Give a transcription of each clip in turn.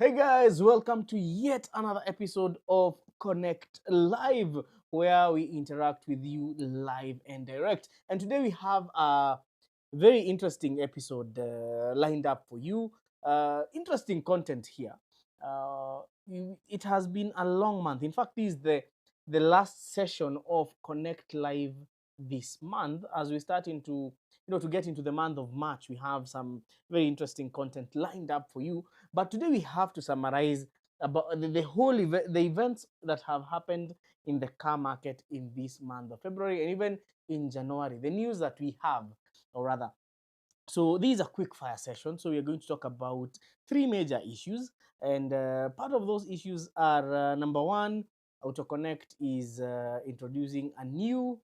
Hey guys, welcome to yet another episode of Konnekt Live, where we interact with you live and direct. And today we have a very interesting episode lined up for you. Interesting content here. It has been a long month. In fact, this is the last session of Konnekt Live this month. As we start into to get into the month of March, we have some very interesting content lined up for you. But today we have to summarize about the whole the events that have happened in the car market in this month of February and even in January. The news that we have, or rather, so these are quick fire sessions. So we are going to talk about three major issues, and part of those issues are number one, AutoConnect is introducing a new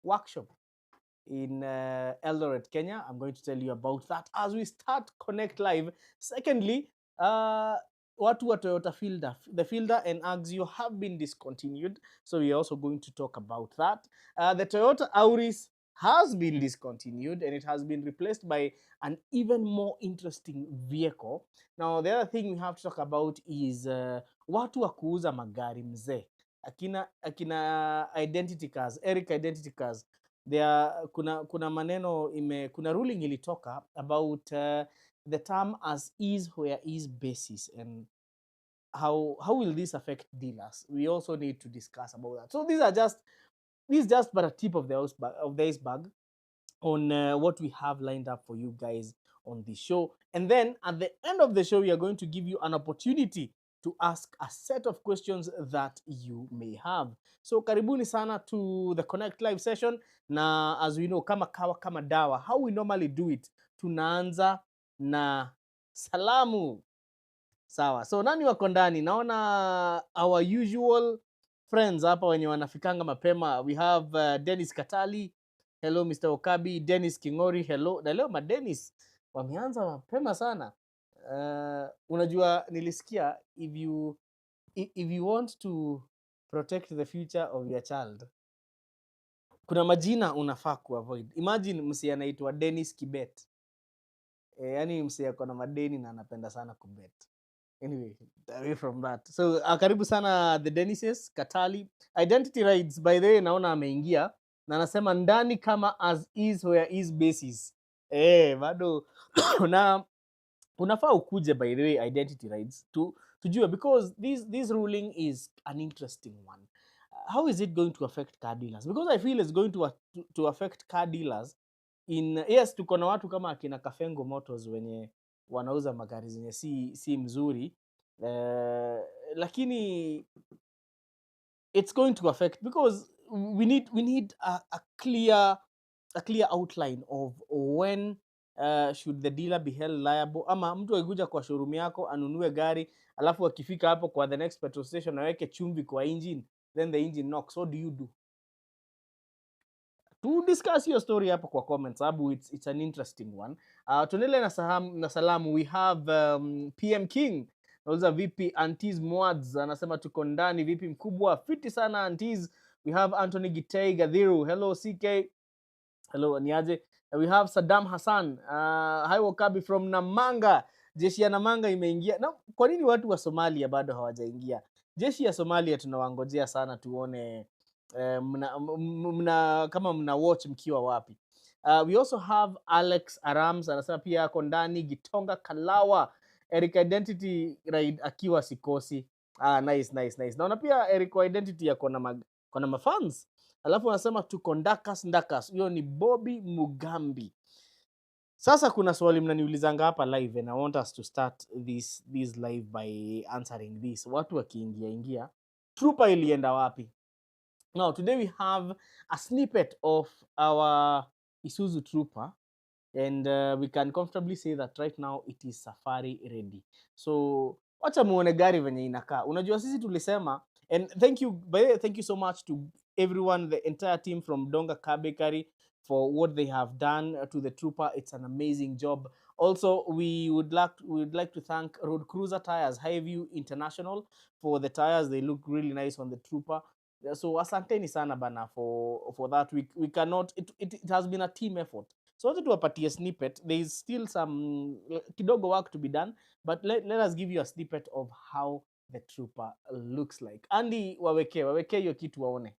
workshop in Eldoret, Kenya. I'm going to tell you about that as we start Konnekt Live. Secondly, watu wa Toyota Fielder, the Fielder and Axio have been discontinued, so we are also going to talk about that. The Toyota Auris has been discontinued and it has been replaced by an even more interesting vehicle. Now, the other thing we have to talk about is watu wa kuuza magari mzee, akina identity cars, Eric identity cars. Kuna maneno kuna ruling ilitoka about the term as is where is basis, and how will this affect dealers. We also need to discuss about that. So this is just but a tip of the iceberg on what we have lined up for you guys on the show. And then at the end of the show, we are going to give you an opportunity to ask a set of questions that you may have. So karibuni sana to the Konnekt Live session. Na as we know, kama kawa kama dawa, how we normally do it, tunaanza na salamu. Sawa. So nani wako ndani? Naona our usual friends hapa wenye wanafikanga mapema. We have Dennis Katali. Hello Mr. Okabi. Dennis Kingori. Hello. Na leo Dennis wameanza mapema sana. Unajua nilisikia if you want to protect the future of your child, kuna majina unafaa kuavoid. Imagine msi anaitwa Dennis Kibet. Yani msi ako na madeni na anapenda sana kubet. Anyway, away from that. So karibu sana the Dennises, Katali. Identity rights, by the way, naona ameingia na anasema ndani kama as is where is basis. Bado na unafaa ukuje, by the way, identity rights tujue, because this ruling is an interesting one. How is it going to affect car dealers? Because I feel it's going to affect car dealers in, yes, tuko na watu kama akina Kafengo Motors wenye wanauza magari zenye si mzuri, lakini it's going to affect, because we need a clear outline of when should the dealer be held liable. Ama mtu akikuja kwa showroom yako anunue gari, alafu akifika hapo kwa the next petrol station aweke chumvi kwa engine, then the engine knocks. What do you do? To discuss your story hapo kwa comments, sababu it's an interesting one. Tuendelee na salamu. We have PM King nauliza vipi Antis Mwads, anasema tuko ndani. Vipi mkubwa? Fiti sana Antis. We have Anthony Gitei Gadhiru. Hello CK. Hello niaje. We have Saddam Hassan. Hi Wakabi from Namanga. Jeshi ya Namanga imeingia. Na kwa nini watu wa Somalia bado hawajaingia? Jeshi ya Somalia tunawangojea sana tuone kama mna watch mkiwa wapi. We also have Alex Arams anasema pia ako ndani. Gitonga Kalawa, Eric Identity Ride akiwa sikosi. Nice. Naona pia Eric Identity yako na mafans. Alafu anasema tuko ndakas. Hiyo ni Bobby Mugambi. Sasa kuna swali mnaniulizanga hapa live, and I want us to start this live by answering this. Watu wakiingia, Trooper ilienda wapi? Now, today we have a snippet of our Isuzu Trooper, and we can comfortably say that right now it is safari ready. So, wacha muone gari venye inakaa. Unajua sisi tulisema, and thank you so much to everyone, the entire team from Donga Car Bakery, for what they have done to the Trooper. It's an amazing job. Also, we would like to thank Road Cruiser Tires, Highview International, for the tires. They look really nice on the Trooper. So asanteni sana bana for that. We cannot, it has been a team effort. So wacha tuwapatie snippet. There is still some kidogo work to be done, but let us give you a snippet of how the Trooper looks like. Andy, waweke hiyo kitu waone.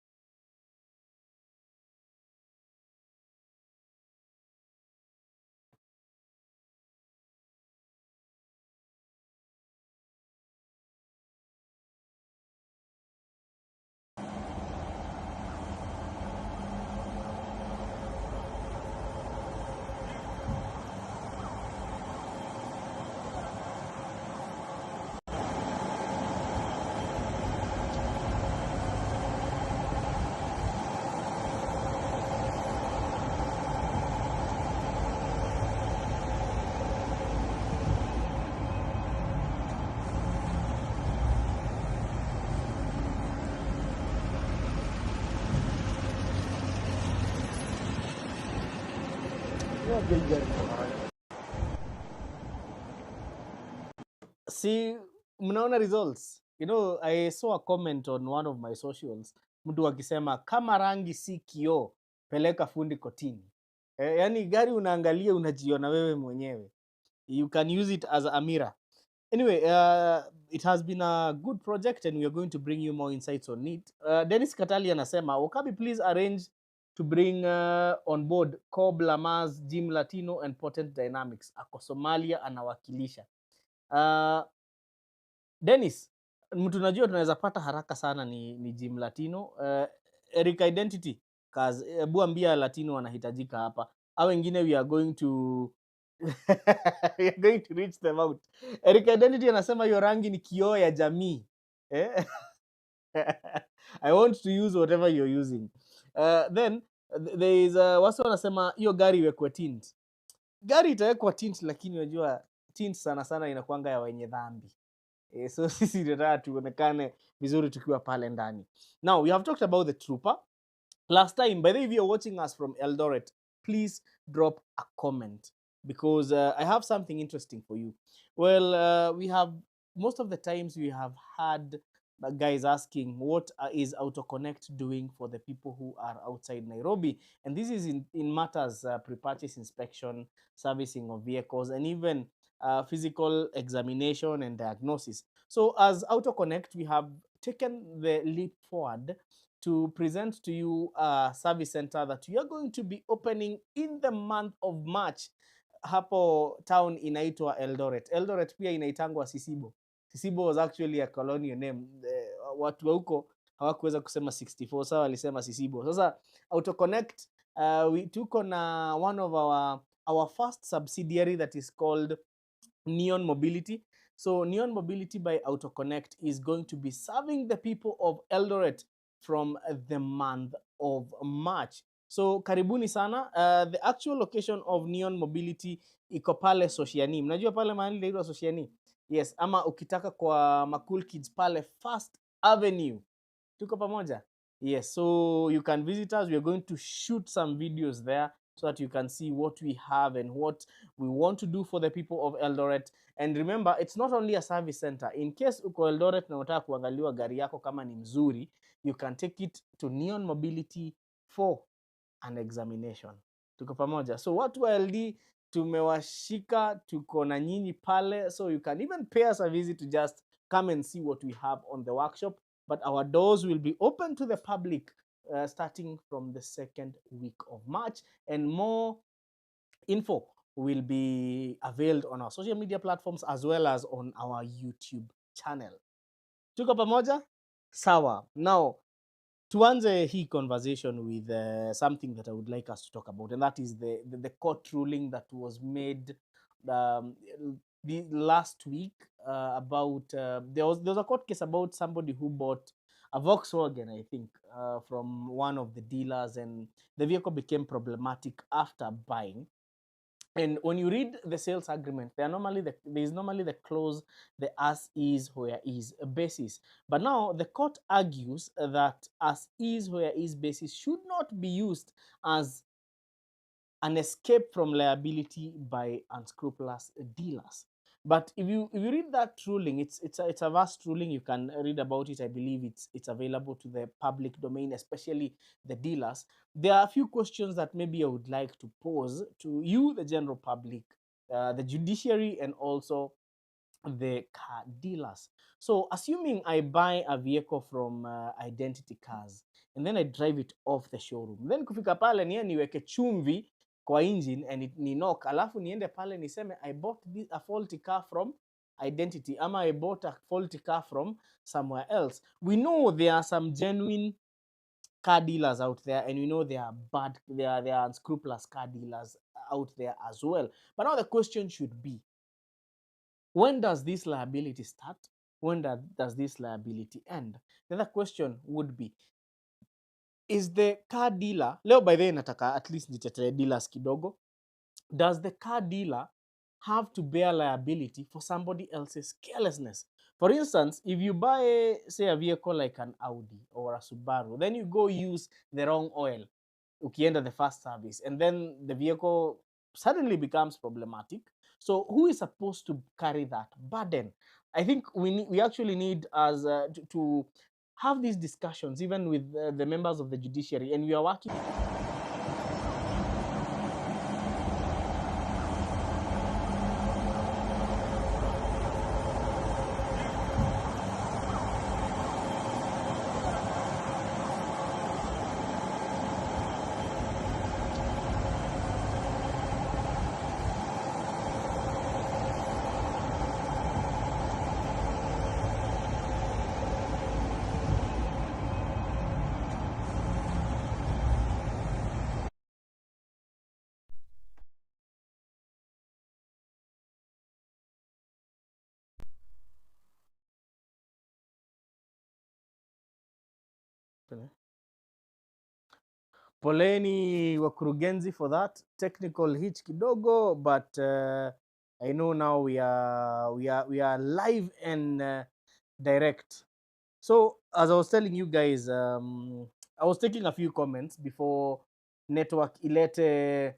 See, mnaona results. You know, I saw a comment on one of my socials, mtu akisema kama rangi si kioo, peleka fundi kotini. Yani gari unaangalia unajiona wewe mwenyewe. You can use it as a mirror. Anyway, it has been a good project and we are going to bring you more insights on it. Dennis Katali anasema, Okabi, please arrange to bring on board Cobb Lamar's Jim Latino and Potent Dynamics. Ako Somalia anawakilisha. Dennis, mtu najua tunaweza pata haraka sana ni Jim Latino. Eric Identity, cause buambia Latino wanahitajika hapa. Au wengine we are going to we are going to reach them out. Eric Identity anasema hiyo rangi ni kioo ya jamii. I want to use whatever you're using. Then there is watu wanasema hiyo gari iwekwe tint. Gari itawekwa tint, lakini unajua tint sana sana inakuanga ya wenye dhambi. So sisi tunataka tuonekane vizuri tukiwa pale ndani. Now we have talked about the Trooper last time. By the way, if you're watching us from Eldoret, please drop a comment because I have something interesting for you. Well, we have most of the times we have had guys asking what is Konnekt doing for the people who are outside Nairobi, and this is in matters pre-purchase inspection, servicing of vehicles, and even physical examination and diagnosis. So as Konnekt, we have taken the leap forward to present to you a service center that we are going to be opening in the month of March. Hapo town inaitwa Eldoret. Eldoret pia inaitangwa Sisibo. Sisibo was actually a colonial name. Watu wa huko hawakuweza kusema 64, sawa walisema Sisibo. Sasa Konnekt, tuko na one of our first subsidiary that is called Neon Mobility. So Neon Mobility by Konnekt is going to be serving the people of Eldoret from the month of March. So karibuni sana. The actual location of Neon Mobility iko pale Sosiani. Mnajua pale mahali inaitwa Sosiani? Yes, ama ukitaka kwa Makul Kids pale First Avenue. Tuko pamoja? Yes, so you can visit us. We are going to shoot some videos there so that you can see what we have and what we want to do for the people of Eldoret. And remember, it's not only a service center. In case uko Eldoret na unataka kuangaliwa gari yako kama ni mzuri, you can take it to Neon Mobility for an examination. Tuko pamoja? So watu wa LD tumewashika, tuko na nyinyi pale, so you can even pay us a visit to just come and see what we have on the workshop. But our doors will be open to the public starting from the second week of March, and more info will be availed on our social media platforms as well as on our YouTube channel. Tuko pamoja? Sawa. Now, tuanze hii conversation with something that I would like us to talk about, and that is the court ruling that was made the last week about there was a court case about somebody who bought a Volkswagen, I think, from one of the dealers, and the vehicle became problematic after buying. And when you read the sales agreement, there is normally the clause, the as is, where is basis. But now the court argues that as is, where is basis should not be used as an escape from liability by unscrupulous dealers. But if you read that ruling, it's a vast ruling. You can read about it. I believe it's available to the public domain, especially the dealers. There are a few questions that maybe I would like to pose to you, the general public, the judiciary, and also the car dealers. So, assuming I buy a vehicle from Identity Cars and then I drive it off the showroom, then kufika pale niweke chumvi kwa engine and ni knock, alafu niende pale niseme I bought a faulty car from Identity, ama I bought a faulty car from somewhere else. We know there are some genuine car dealers out there, and we know there are there are unscrupulous car dealers out there as well. But now the question should be, when does this liability start? When does this liability end? The other question would be, is the car dealer, leo by then nataka at least nitetee dealers kidogo, does the car dealer have to bear liability for somebody else's carelessness? For instance, if you buy, say, a vehicle like an Audi or a Subaru, then you go use the wrong oil, ukienda the first service, and then the vehicle suddenly becomes problematic. So who is supposed to carry that burden? I think we actually need as to have these discussions even with the members of the judiciary, and we are working. Poleni wakurugenzi for that technical hitch kidogo, but I know now we are live and direct. So as I was telling you guys, I was taking a few comments before network ilete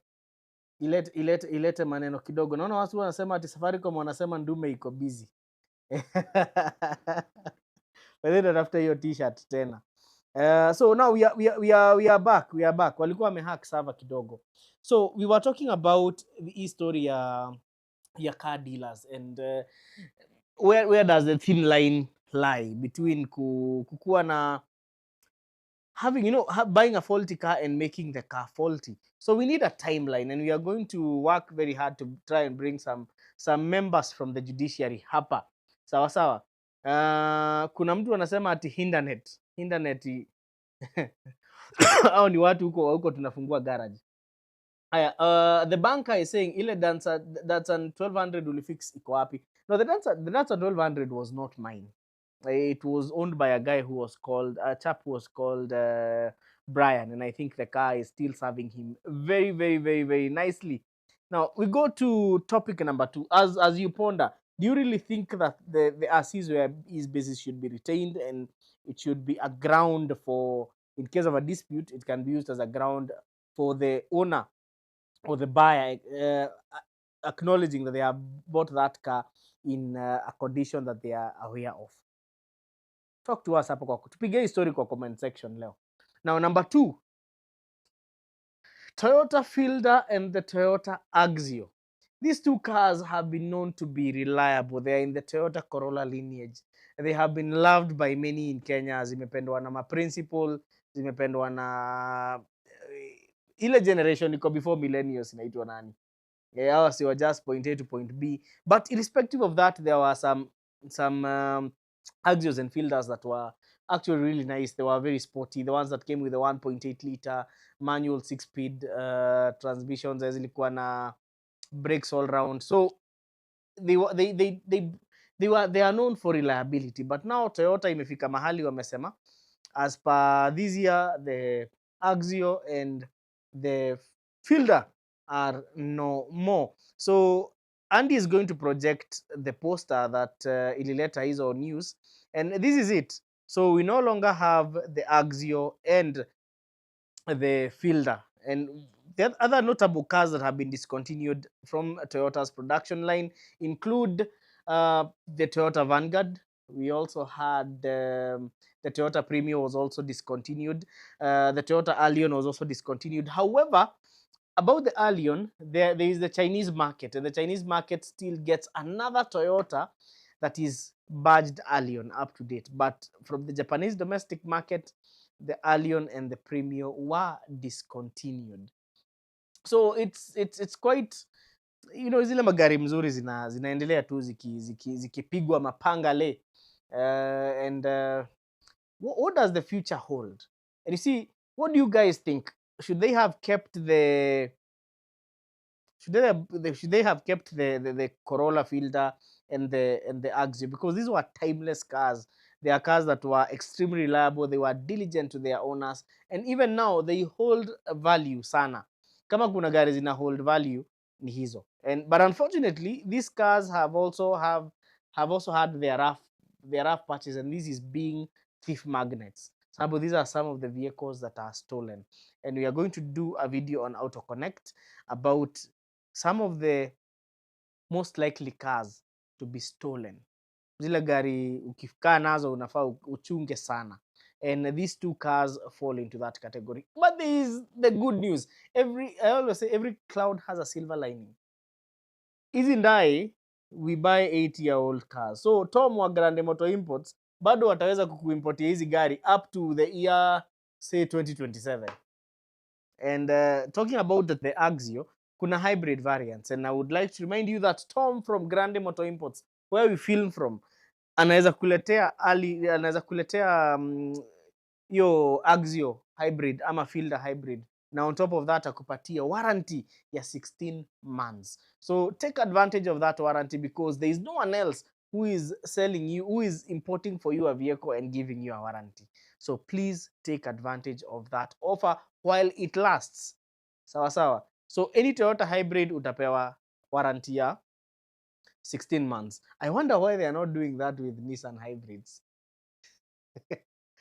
maneno kidogo. Naona watu wanasema ati Safaricom wanasema ndume iko busy. Wewe tafuta hiyo t-shirt tena. So now we are back. We are back. Walikuwa wamehack server kidogo. So we were talking about the story ya car dealers and where does the thin line lie between kukuwa na having, buying a faulty car and making the car faulty. So we need a timeline, and we are going to work very hard to try and bring some members from the judiciary hapa. Sawa sawa. Kuna mtu anasema ati hindernet au ni watu huko tunafungua garage. Haya, the banker is saying ile dancer that's an 1200 will fix iko wapi? No, the dancer 1200 was not mine. It was owned by a guy who was called, a chap who was called Brian, and I think the car is still serving him very, very, very, very nicely. Now we go to topic number 2. As you ponder, do you really think that the RCs where his basis should be retained, and it should be a ground for, in case of a dispute, it can be used as a ground for the owner or the buyer acknowledging that they have bought that car in a condition that they are aware of? Talk to us hapo kwa tupige story kwa comment section leo. Now number 2, Toyota Fielder and the Toyota Axio. These two cars have been known to be reliable. They are in the Toyota Corolla lineage. They have been loved by many in Kenya. Zimependwa na principal, zimependwa na ile generation iko before millennials inaitwa nani? Yeah, so just point A to point B. But irrespective of that, there were some Axios and Fielders that were actually really nice. They were very sporty. The ones that came with the 1.8 liter manual 6-speed transmissions, zilikuwa na brakes all round. So they are known for reliability. But now Toyota imefika mahali wamesema, as per this year, the Axio and the Fielder are no more. So Andy is going to project the poster that ilileta hizo news, and this is it. So we no longer have the Axio and the Fielder, and the other notable cars that have been discontinued from Toyota's production line include the Toyota Vanguard. We also had the Toyota Premio was also discontinued. The Toyota Allion was also discontinued. However, about the Allion, there is the Chinese market, and the Chinese market still gets another Toyota that is badged Allion up to date. But from the Japanese domestic market, the Allion and the Premio were discontinued. So it's quite, you know, zile magari mzuri zinaendelea tu zikipigwa mapanga le, and what does the future hold? And you see, what do you guys think? Should they have kept the should they have kept the Corolla Fielder and the Axio, because these were timeless cars. They are cars that were extremely reliable. They were diligent to their owners, and even now they hold value sana. Kama kuna gari zina hold value ni hizo. And but unfortunately, these cars have also had their rough patches, and this is being thief magnets. So these are some of the vehicles that are stolen, and we are going to do a video on Auto Connect about some of the most likely cars to be stolen. Zile gari ukikaa nazo unafaa uchunge sana. And these two cars fall into that category. But there is the good news. I always say every cloud has a silver lining. Hizi ndai we buy 8-year-old cars. So Tom wa Grande Motor Imports bado wataweza kukuimportia hizi gari up to the year say 2027. And talking about the Axio, kuna hybrid variants, and I would like to remind you that Tom from Grande Motor Imports, where we film from, anaweza kuletea hiyo Axio hybrid ama Fielder hybrid, na on top of that akupatia warranty ya 16 months. So take advantage of that warranty, because there is no one else who is importing for you a vehicle and giving you a warranty. So please take advantage of that offer while it lasts. Sawa sawa. So any Toyota hybrid utapewa warranty ya 16 months. I wonder why they are not doing that with Nissan hybrids.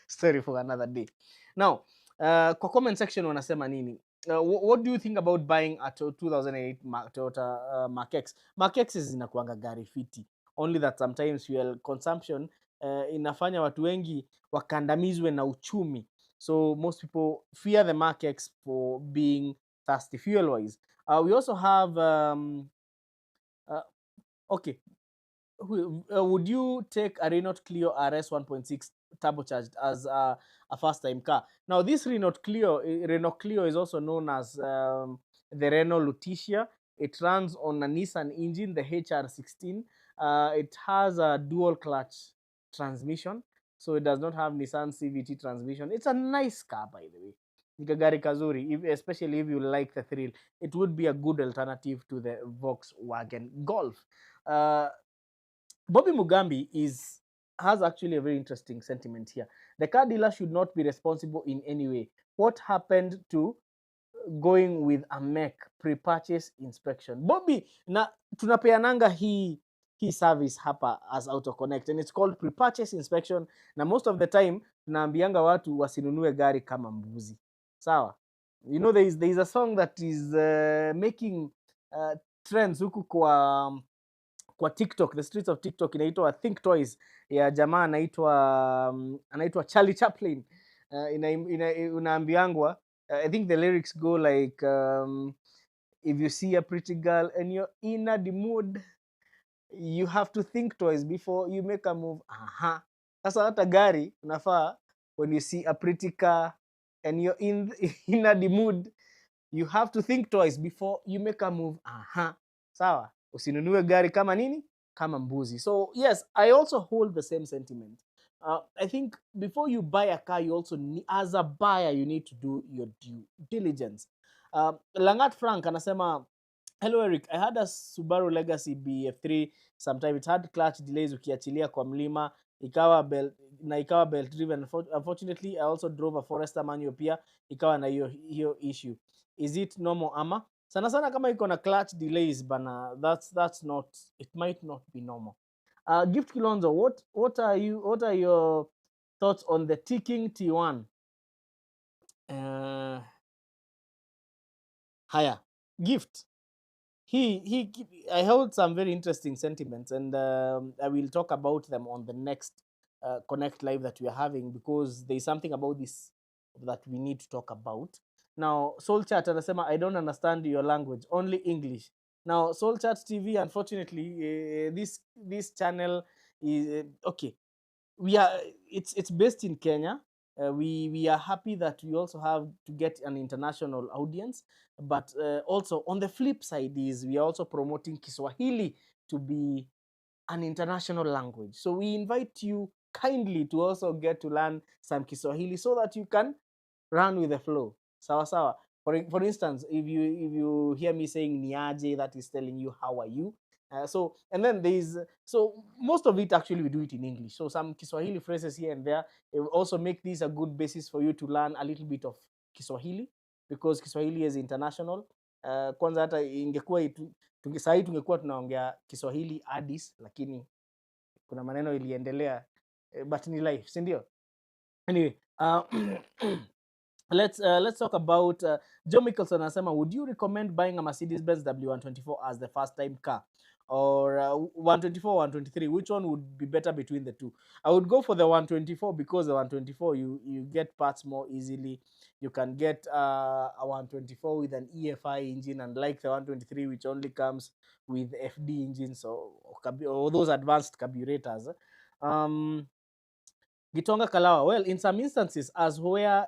Story for another day. Now, kwa comment section wanasema nini? What do you think about buying a 2008 Toyota Mark X? Mark X zinakuanga gari fiti. Only that sometimes fuel consumption inafanya watu wengi wakandamizwe na uchumi. So most people fear the Mark X for being thirsty fuel wise. We also have okay. Would you take a Renault Clio RS 1.6 turbocharged as a first time car? Now this Renault Clio is also known as the Renault Lutetia. It runs on a Nissan engine, the HR16. It has a dual clutch transmission, so it does not have Nissan CVT transmission. It's a nice car, by the way. Gari kazuri, especially if you like the thrill. It would be a good alternative to the Volkswagen Golf. Bobby Mugambi has actually a very interesting sentiment here. The car dealer should not be responsible in any way. What happened to going with a mech pre-purchase inspection? Bobby, na tunapeananga hii service hapa as Auto Connect, and it's called pre-purchase inspection, na most of the time tunaambianga watu wasinunue gari kama mbuzi. Sawa? You know, there is a song that is making trends huku kwa TikTok, the streets of TikTok, inaitwa Think Toys ya jamaa anaitwa Charlie Chaplin. Unaambiangwa, I think the lyrics go like if you see a pretty girl and you're in the mood, you have to think twice before you make a move. Aha. Sasa hata gari unafaa, when you see a pretty car and you're in the mood, you have to think twice before you make a move. Aha. Sawa? Usinunue gari kama nini? Kama mbuzi. So yes, I also hold the same sentiment. I think before you buy a car, you also need, as a buyer, you need to do your due diligence. Langat Frank anasema, hello Eric, I had a Subaru Legacy BF3 sometime. It had clutch delays ukiachilia kwa mlima, ikawa belt driven. Unfortunately, I also drove a Forester manual pia, ikawa na hiyo issue. Is it normal ama? Sana kama iko na clutch delays bana, that's not, it might not be normal. Gift Kilonzo, what are your thoughts on the ticking T1? Haya, Gift. I held some very interesting sentiments, and I will talk about them on the next Connect Live that we are having, because there's something about this that we need to talk about. Now, Soul Chat anasema, I don't understand your language, only English. Now, Soul Chat TV, unfortunately, this channel is okay. We are it's based in Kenya. We are happy that we also have to get an international audience, but also on the flip side is we are also promoting Kiswahili to be an international language. So we invite you kindly to also get to learn some Kiswahili so that you can run with the flow. Sawa sawa. For instance, if you hear me saying niaje, that is telling you how are you. And then most of it actually we do it in English. So some Kiswahili phrases here and there. It will also make this a good basis for you to learn a little bit of Kiswahili, because Kiswahili is international. Kwanza hata ingekuwa sahi tungekuwa tunaongea Kiswahili Addis, lakini kuna maneno iliendelea, but ni life, si ndio? Anyway, let's talk about Joe Mickelson anasema, would you recommend buying a Mercedes-Benz W124 as the first time car, or 124 123? Which one would be better between the two? I would go for the 124, because the 124 you get parts more easily. You can get a 124 with an EFI engine, unlike the 123 which only comes with FD engines or those advanced carburetors. Gitonga Kalawa, well, in some instances, as is where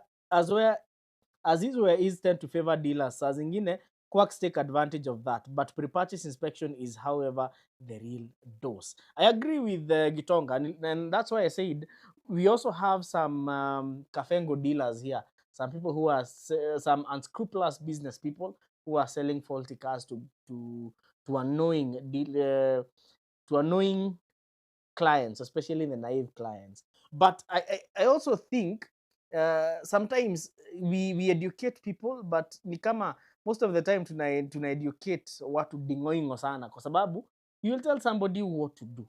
is tend to favor dealers, saa zingine quacks take advantage of that, but pre-purchase inspection is, however, the real dose. I agree with Gitonga, and that's why I said we also have some Kafengo dealers here, some people who are some unscrupulous business people who are selling faulty cars to annoying clients, especially the naive clients. But I also think sometimes we educate people, but ni kama most of the time tuna educate watu dingoingo sana, kwa sababu you will tell somebody what to do,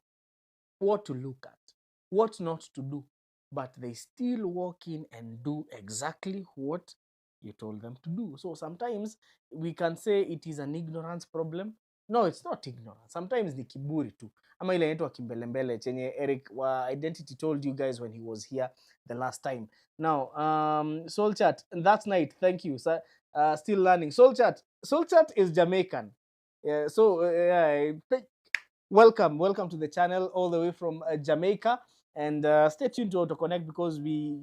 what to look at, what not to do, but they still walk in and do exactly what you told them to do. So sometimes we can say it is an ignorance problem. No, it's not ignorance. Sometimes ni kiburi tu, ama ile inaitwa kimbelembele chenye Eric wa Identity told you guys when he was here the last time. Now, Soul Chat, that's night. Thank you. So, still learning. Soul Chat is Jamaican. Yeah, so welcome to the channel all the way from Jamaica, and stay tuned to Auto Connect, because we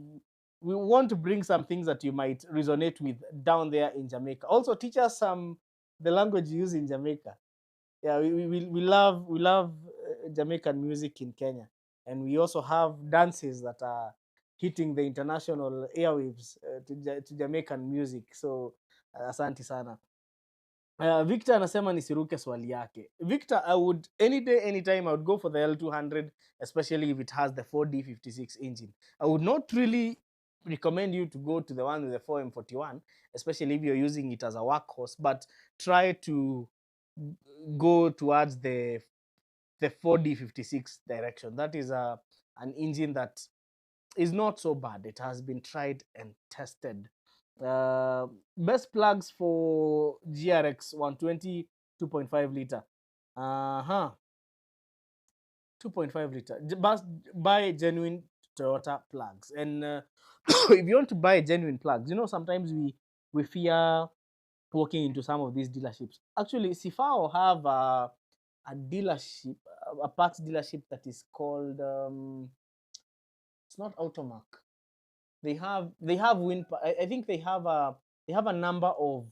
want to bring some things that you might resonate with down there in Jamaica. Also teach us the language you use in Jamaica. Yeah, we love Jamaican music in Kenya, and we also have dances that are hitting the international airwaves to Jamaican music. So asante sana. Victor anasema nisiruke swali yake. Victor, I would any day anytime I would go for the L200, especially if it has the 4D56 engine. I would not really recommend you to go to the one with the 4M41, especially if you're using it as a workhorse, but try to go towards the 4D56 direction. That is an engine that is not so bad. It has been tried and tested. Best plugs for GRX 120 2.5 liter. 2.5 liter. Buy genuine Toyota plugs. And if you want to buy genuine plugs, sometimes we fear walking into some of these dealerships. Actually, Sifao have a dealership, a parts dealership that is called it's not Automark. They have wind. I think they have a number of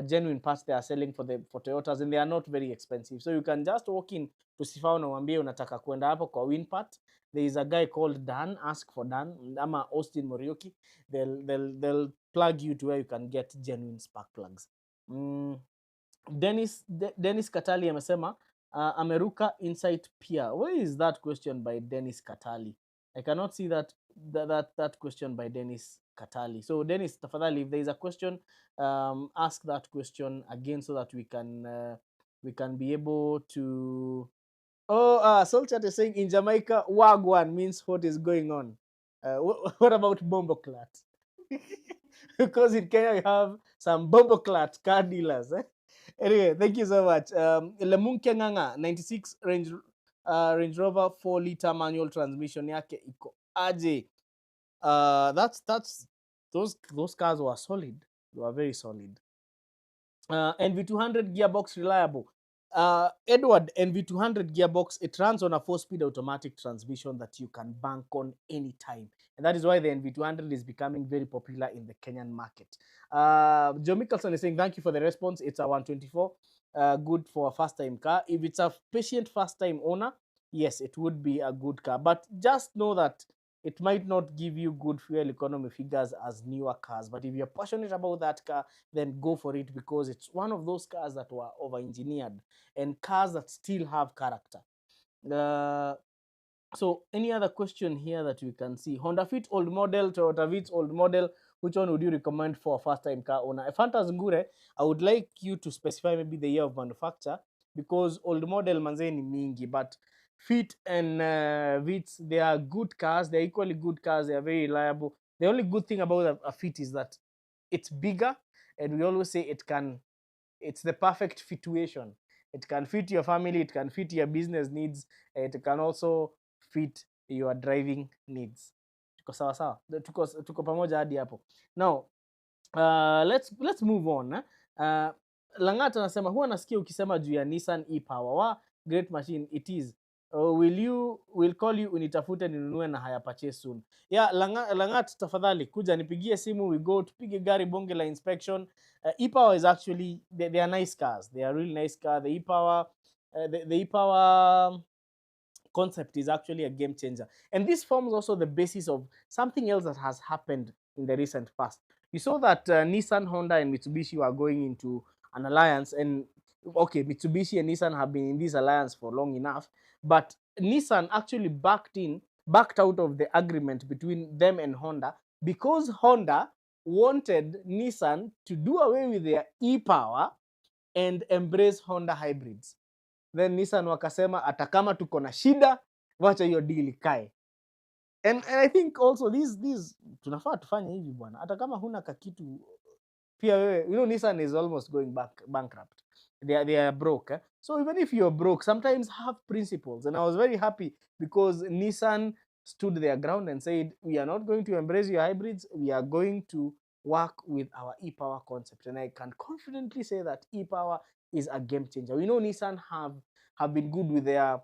genuine parts they are selling for Toyotas, and they are not very expensive. So you can just walk in to Sifao na uambie unataka kwenda hapo kwa wind part. There is a guy called Dan. Ask for Dan ama Austin Morioki. They'll plug you to where you can get genuine spark plugs. Dennis Katali amesema ameruka Insight Pia. Where is that question by Dennis Katali? I cannot see that question by Dennis Katali. So Dennis, tafadhali, if there is a question, ask that question again so that we can be able to. Soul Chat is saying in Jamaica, Wagwan means what is going on. What about Bomboclat? Because in Kenya you have some Bomboclat car dealers. Anyway, thank you so much. Lemunke Nganga 96 Range Rover 4-liter manual transmission yake iko aje. That's those cars were solid. They were very solid. NV200 gearbox reliable. Edward, NV200 gearbox, it runs on a 4-speed automatic transmission that you can bank on anytime. And that is why the NV200 is becoming very popular in the Kenyan market. Joe Mickelson is saying, thank you for the response. It's a 124, good for a first-time car. If it's a patient first-time owner, yes, it would be a good car. But just know that it might not give you good fuel economy figures as newer cars. But if you're passionate about that car, then go for it, because it's one of those cars that were over-engineered and cars that still have character. So any other question here that we can see? Honda Fit old model, Toyota Vitz old model, which one would you recommend for a first-time car owner? If Fantas Ngure, I would like you to specify maybe the year of manufacture, because old model manzeni mingi, but Fit and Vitz, they are good cars. They're equally good cars. They are very reliable. The only good thing about a Fit is that it's bigger, and we always say it's the perfect situation. It can fit your family, it can fit your business needs, it can also fit your driving needs. Tuko sawa sawa, tuko pamoja hadi hapo. Now let's move on. Langata anasema huwa nasikia ukisema juu ya Nissan e-Power. Wa great machine it is. Will call you unitafute ninunue na haya purchase soon. Yeah, Langat tafadhali kuja nipigie simu, we go tupige gari bonge la inspection. E-Power is actually they are nice cars. They are really nice car. The e-Power the e-Power concept is actually a game changer. And this forms also the basis of something else that has happened in the recent past. You saw that Nissan, Honda, and Mitsubishi were going into an alliance. And okay, Mitsubishi and Nissan have been in this alliance for long enough, but Nissan actually backed out of the agreement between them and Honda, because Honda wanted Nissan to do away with their e-Power and embrace Honda hybrids. Then Nissan wakasema hata kama tuko na shida, wacha hiyo deal ikae. And I think also these tunafaa tufanye hivi bwana, hata kama huna kakitu pia wewe, Nissan is almost going bankrupt. They are broke. So even if you're broke, sometimes have principles. And I was very happy because Nissan stood their ground and said, we are not going to embrace your hybrids. We are going to work with our e-Power concept. And I can confidently say that e-Power is a game changer. We know Nissan have been good with their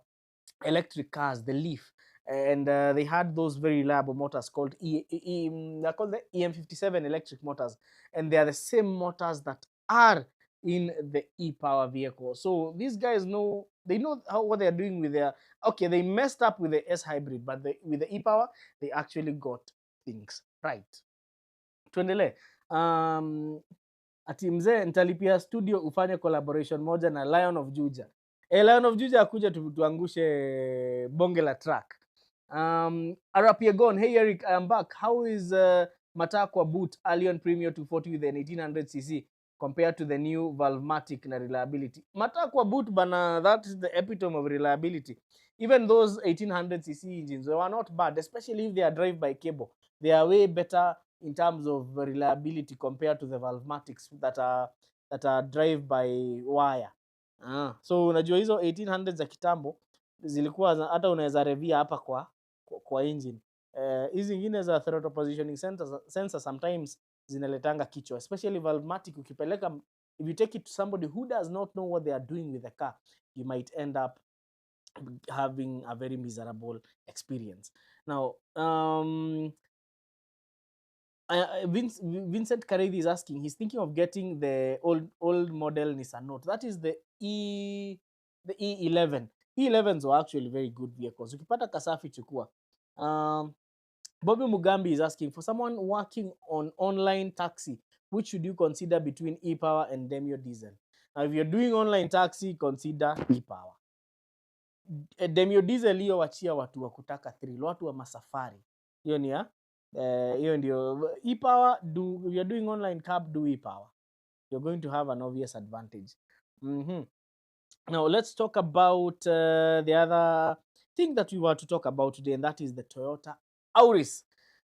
electric cars, the Leaf, and they had those very reliable motors called they're called the EM57 electric motors, and they are the same motors that are in the e-Power vehicle. So these guys know what they're doing with their, okay, they messed up with the S hybrid, but with the e-Power they actually got things right. Tuendelee. Ati mzee nitalipia studio ufanye collaboration moja na Lion of Juja. Lion of Juja akuja tuangushe bonge la track. Arapiegon, hey Eric, I am back. How is Matakwa boot Allion Premium 240 with an 1800cc compared to the new Valvematic na reliability? Matakwa boot bana, that is the epitome of reliability. Even those 1800cc engines, they were not bad, especially if they are drive-by cable. They are way better in terms of reliability compared to the Valvematics that are drive by wire. So unajua hizo 1800 za kitambo zilikuwa hata unaweza revia hapa kwa engine. Hizi zingine za throttle positioning sensor sometimes zinaletanga kichwa, especially Valvematic. Ukipeleka, if you take it to somebody who does not know what they are doing with the car, you might end up having a very miserable experience. Now Vincent Karevi is asking, he's thinking of getting the old model Nissan Note. That is the E11. E11s were actually very good vehicles. Ukipata kasafi chukua. Bobby Mugambi is asking, for someone working on online taxi, which should you consider between e-Power and Demio diesel? Now, if you're doing online taxi, consider e-Power. Demio diesel hiyo wachia watu wa kutaka thrill, watu wa masafari. Hiyo ni hiyo ndio e-Power. If you're doing online cab, do e-Power. You're going to have an obvious advantage. Now let's talk about the other thing that we want to talk about today, and that is the Toyota Auris.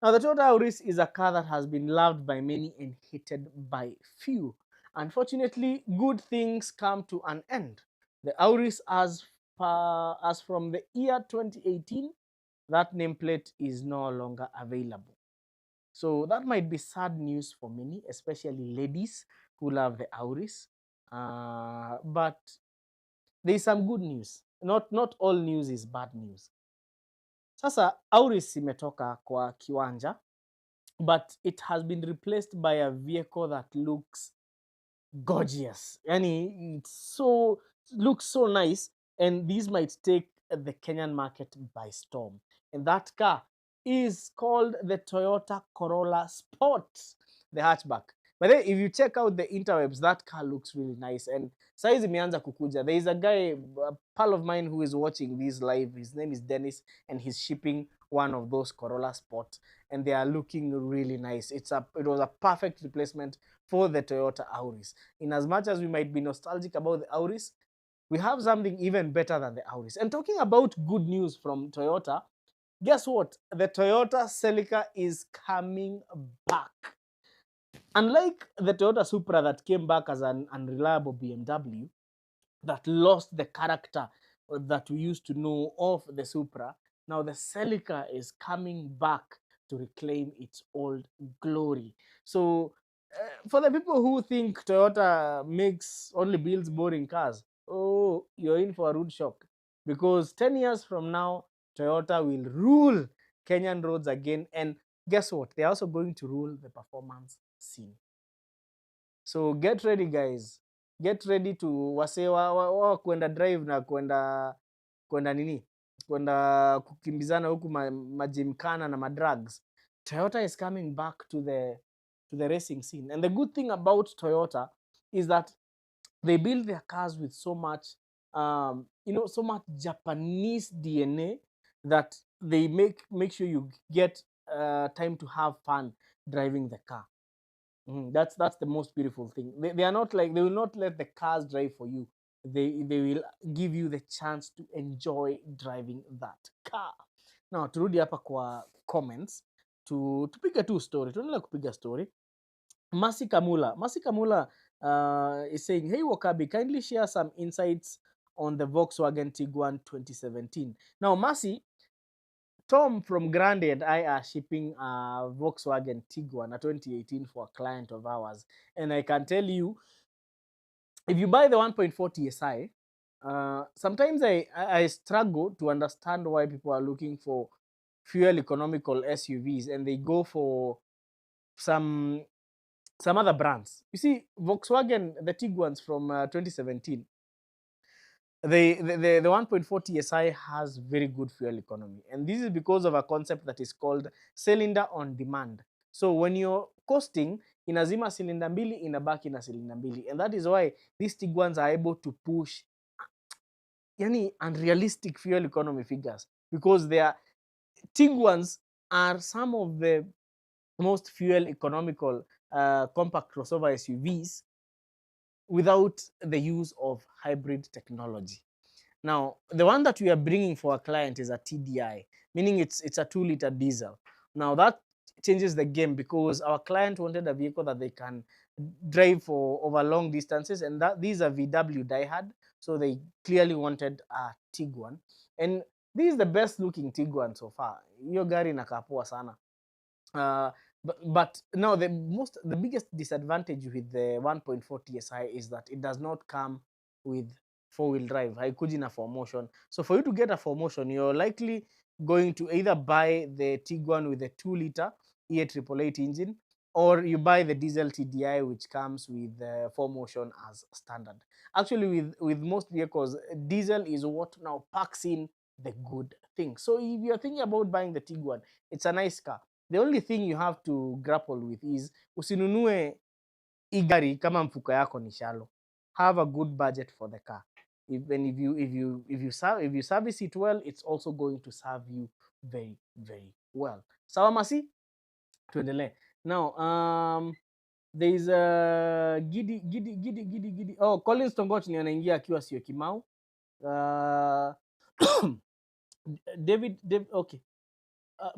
Now the Toyota Auris is a car that has been loved by many and hated by few. Unfortunately, good things come to an end. The Auris, as from the year 2018, that nameplate is no longer available. So that might be sad news for many, especially ladies who love the Auris. But there's some good news. Not all news is bad news. Sasa Auris imetoka kwa kiwanja, but it has been replaced by a vehicle that looks gorgeous. Yani, looks so nice, and these might take the Kenyan market by storm. And that car is called the Toyota Corolla Sport, the hatchback. But then if you check out the interwebs, that car looks really nice. And size imeanza kukuja. There is a guy, a pal of mine, who is watching this live. His name is Dennis, and he's shipping one of those Corolla Sport, and they are looking really nice. It was a perfect replacement for the Toyota Auris. In as much as we might be nostalgic about the Auris, we have something even better than the Auris. And talking about good news from Toyota, guess what? The Toyota Celica is coming back. Unlike the Toyota Supra that came back as an unreliable BMW that lost the character that we used to know of the Supra, now the Celica is coming back to reclaim its old glory. So for the people who think Toyota only builds boring cars, oh, you're in for a rude shock, because 10 years from now, Toyota will rule Kenyan roads again. And guess what? They're also going to rule the performance scene. So get ready, guys. Get ready to wa kwenda drive na kwenda nini, kwenda kukimbizana huku majimkana na madrugs. Toyota is coming back to the racing scene. And the good thing about Toyota is that they build their cars with so much so much Japanese DNA that they make sure you get time to have fun driving the car. That's the most beautiful thing. They are not like, they will not let the cars drive for you. They will give you the chance to enjoy driving that car. Now turudi hapa kwa comments tupige tu story, tunaendelea kupiga story. Masi Kamula is saying, hey Wakabi, kindly share some insights on the Volkswagen Tiguan 2017. Now Masi, Tom from Grande and I are shipping a Volkswagen Tiguan, a 2018, for a client of ours. And I can tell you, if you buy the 1.4 TSI, sometimes I struggle to understand why people are looking for fuel economical SUVs and they go for some other brands. You see, Volkswagen, the Tiguans from 2017, the 1.4 TSI has very good fuel economy. And this is because of a concept that is called cylinder on demand. So when you're costing, inazima cylinder mbili, inabaki na cylinder mbili. And that is why these Tiguans are able to push unrealistic fuel economy figures, because their Tiguans are some of the most fuel economical compact crossover SUVs without the use of hybrid technology. Now, the one that we are bringing for a client is a TDI, meaning it's a 2-liter diesel. Now, that changes the game because our client wanted a vehicle that they can drive for over long distances, and these are VW diehard, so they clearly wanted a Tiguan. And this is the best looking Tiguan so far. Hiyo gari inakaa poa sana. But now the biggest disadvantage with the 1.4 TSI is that it does not come with 4-wheel drive. Haikuji na 4Motion. So for you to get a 4Motion, you're likely going to either buy the Tiguan with a 2-liter E888 engine, or you buy the diesel TDI, which comes with 4Motion as standard. Actually, with most vehicles, diesel is what now packs in the good thing. So if you're thinking about buying the Tiguan, it's a nice car. The only thing you have to grapple with is usinunue igari kama mfuko yako ni shallow. Have a good budget for the car. If you service it well, it's also going to serve you very, very well. Sawa Masi? Tuendelee. Now, there is a Gidi. Oh, Collins Tongoch ni anaingia akiwa sio Kimau. David, okay.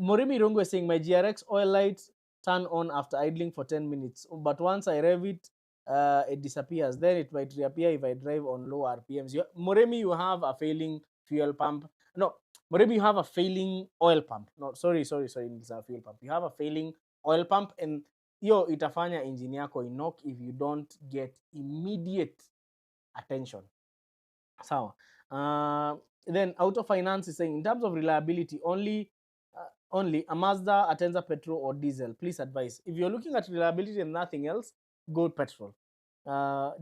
Morimi Rungu is saying, my GRX oil lights turn on after idling for 10 minutes. But once I rev it, it disappears. Then it might reappear if I drive on low RPMs. Moremi, you have a failing fuel pump. No, Moremi, you have a failing oil pump. No, sorry, it's a fuel pump. You have a failing oil pump, and itafanya engine yako inok if you don't get immediate attention. Sawa. Then Auto Finance is saying, in terms of reliability, only a Mazda, Atenza petrol or diesel. Please advise. If you're looking at reliability and nothing else, go petrol.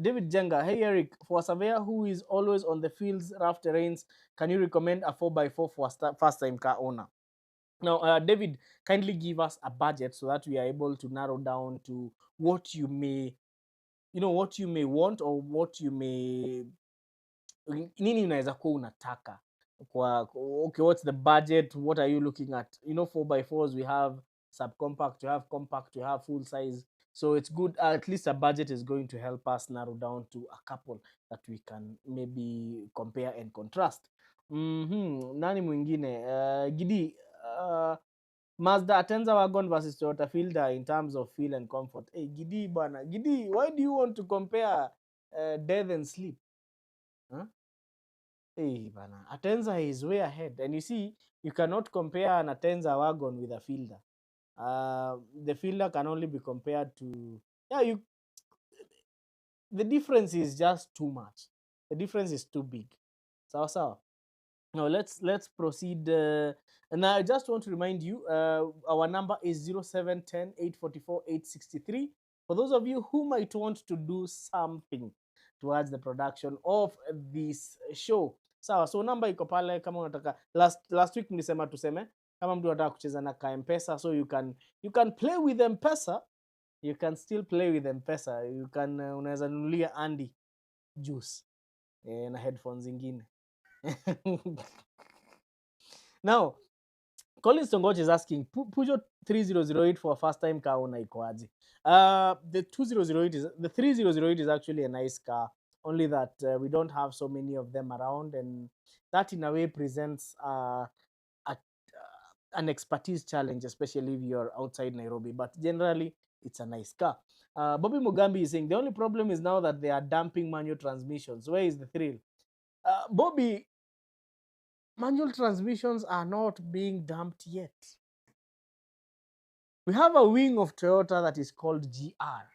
David Jenga, hey Eric, for a surveyor who is always on the fields, rough terrains, can you recommend a 4x4 for a first-time car owner? Now, David, kindly give us a budget so that we are able to narrow down to what you may, what you may want or what you may, nini unaweza kuwa unataka okay, what's the budget, what are you looking at? 4x4s, we have subcompact, we have compact, we have full size, so it's good. At least a budget is going to help us narrow down to a couple that we can maybe compare and contrast. Nani mwingine? Gidi, Mazda Atenza wagon versus Toyota Fielder in terms of feel and comfort. Hey, Gidi bana, Gidi, why do you want to compare death and sleep? Huh? Hey, bana, Atenza is way ahead. And you see, you cannot compare an Atenza wagon with a Fielder. The Fielder can only be compared to, the difference is just too much. The difference is too big. So. Now let's proceed. And I just want to remind you, our number is 0710 844 863. For those of you who might want to do something towards the production of this show. Sawa, so number iko pale kama unataka. Last week nilisema tuseme kama mtu anataka kucheza na M-Pesa, so you can play with M-Pesa. You can still play with M-Pesa. You can unaweza nunulia Andy juice na headphones zingine. Now, Collins Tongoch is asking, Peugeot 3008 for a first-time car owner ikoaje? The 3008 is actually a nice car, only that we don't have so many of them around, and that in a way presents an expertise challenge, especially if you're outside Nairobi. But generally, it's a nice car. Bobby Mugambi is saying, the only problem is now that they are dumping manual transmissions. Where is the thrill? Bobby, manual transmissions are not being dumped yet. We have a wing of Toyota that is called GR,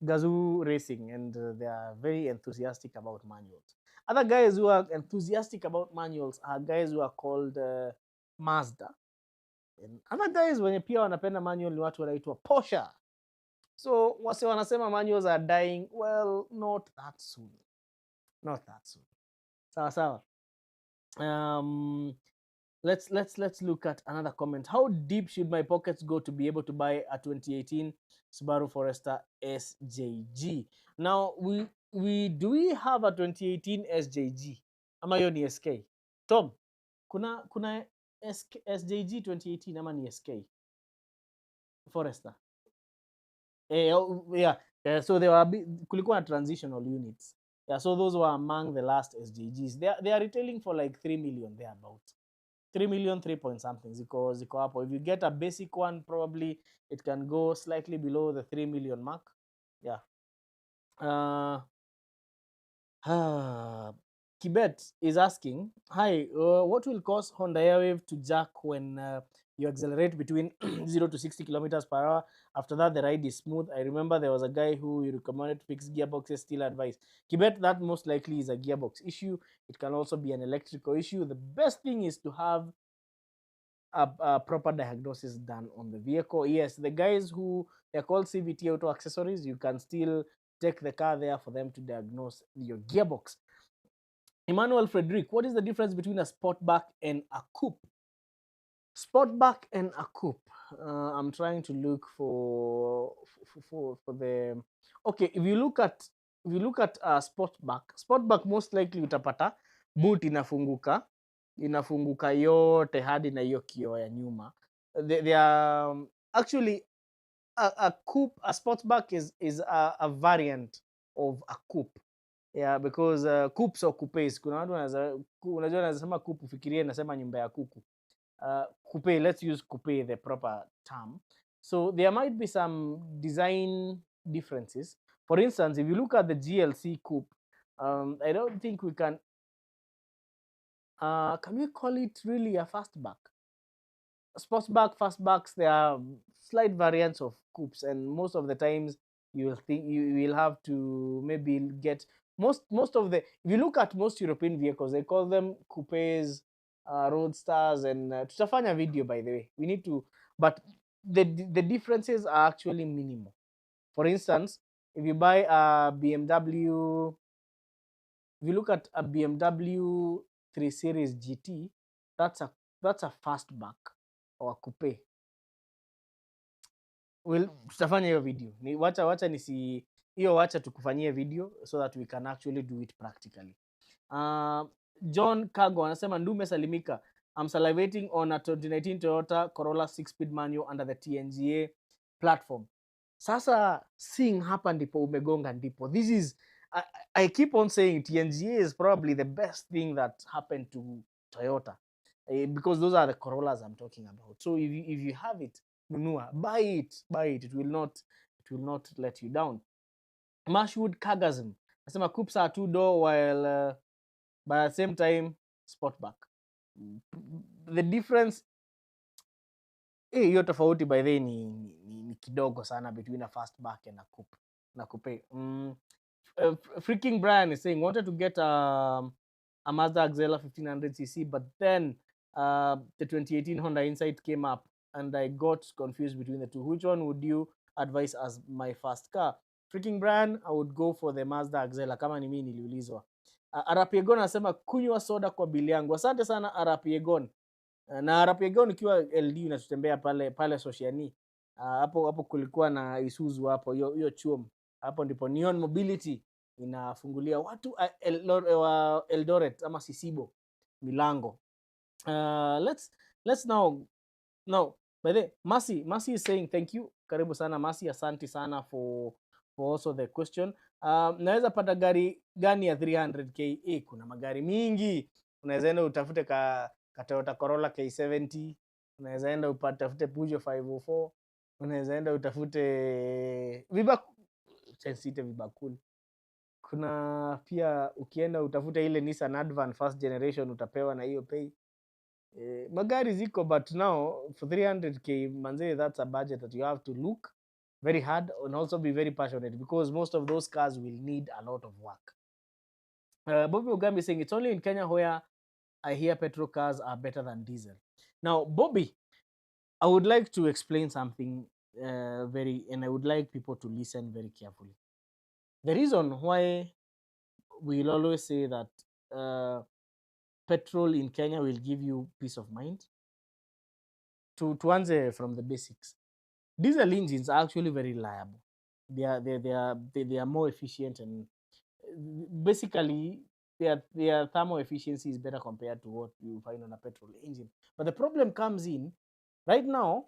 Gazoo Racing, and they are very enthusiastic about manuals. Other guys who are enthusiastic about manuals are guys who are called Mazda. And other guys wenye pia wanapenda manual ni watu wanaitwa Porsche. So wase wanasema manuals are dying. Well, not that soon. Not that soon. Sawa. Let's look at another comment. How deep should my pockets go to be able to buy a 2018 Subaru Forester SJG? Now, do we have a 2018 SJG? Ama hiyo ni SK? Tom, kuna SJG 2018 ama ni SK? Forester. Yeah. So there were kulikuwa transitional units. Yeah, so those were among the last SJGs. They are retailing for like 3 million there about. 3 million, 3 point something. Ziko hapo. If you get a basic one, probably it can go slightly below the 3 million mark. Yeah. Kibet is asking, hi, what will cause Honda Airwave to jack when you accelerate between 0 to 60 kilometers per hour? After that, the ride is smooth. I remember there was a guy who you recommended to fix gearboxes, still advice. Kibet, that most likely is a gearbox issue. It can also be an electrical issue. The best thing is to have a proper diagnosis done on the vehicle. Yes, the guys who they're called CVT Auto Accessories, you can still take the car there for them to diagnose your gearbox. Emmanuel Frederick, what is the difference between a Sportback and a Coupe? Sportback and a Coupe. I'm trying to look for the. Okay, if you look at Sportback most likely utapata boot inafunguka yote hadi na hiyo kioo ya nyuma. They are actually a Coupe. A Sportback is a variant of a Coupe. Yeah, because coupes or coupes, kuna watu unajua wanasema coupe ufikirie nasema nyumba ya kuku. Coupe, let's use coupe, the proper term. So there might be some design differences, For instance, if you look at the GLC coupe, I don't think we can we call it really a fastback? Sportsback, fastbacks, they are slight variants of coupes, and most of the times you will think you will have to maybe get most of the. If you look at most European vehicles, they call them coupes, roadsters, and tutafanya video, by the way. We need to, but the differences are actually minimal. For instance, if you buy a BMW, if you look at a BMW 3 Series GT, that's a fastback or a coupe. Well, tutafanya hiyo video. Ni wacha nisi hiyo, wacha tukufanyie video so that we can actually do it practically. John Kago anasema Ndume salimika. I'm salivating on a 2019 Toyota Corolla 6-speed manual under the TNGA platform. Sasa seeing hapa ndipo umegonga ndipo. This is I keep on saying TNGA is probably the best thing that happened to Toyota, because those are the Corollas I'm talking about. So if you have it, nunua, buy it. It will not let you down. Mashwood Kagasm nasema coupes are 2-door while but at the same time sportback. The difference hiyo tofauti by the ni kidogo sana between a fastback and a coupe. Freaking Brian is saying wanted to get a Mazda Axela 1500cc, but then the 2018 Honda Insight came up and I got confused between the two. Which one would you advise as my first car? Freaking Brian, I would go for the Mazda Axela kama ni mimi niliulizwa. Arapiegon anasema kunywa soda kwa bili yangu. Asante sana Arapiegon. Na Arapiegon ukiwa LD unatutembea pale Sociani. Hapo kulikuwa na Isuzu hapo hiyo chuo. Hapo ndipo Neon Mobility inafungulia watu Eldoret ama Sisibo milango. Let's now by the Mercy is saying thank you. Karibu sana Mercy, asante sana for also the question. Naweza pata gari gani ya 300k? Kuna magari mingi. Unaweza enda utafute ka Toyota Corolla K70, unaweza enda utafute Peugeot 504, unaweza enda utafute vibakuli. Kuna pia ukienda utafute ile Nissan Advan first generation utapewa na hiyo pay. Magari ziko, but now for 300k manze, that's a budget that you have to look very hard and also be very passionate, because most of those cars will need a lot of work. Bobby Ogambi saying it's only in Kenya where I hear petrol cars are better than diesel. Now, Bobby, I would like to explain something and I would like people to listen very carefully. The reason why we'll always say that petrol in Kenya will give you peace of mind, to answer from the basics, diesel engines are actually very reliable. They are more efficient, and basically their thermal efficiency is better compared to what you find on a petrol engine. But the problem comes in right now.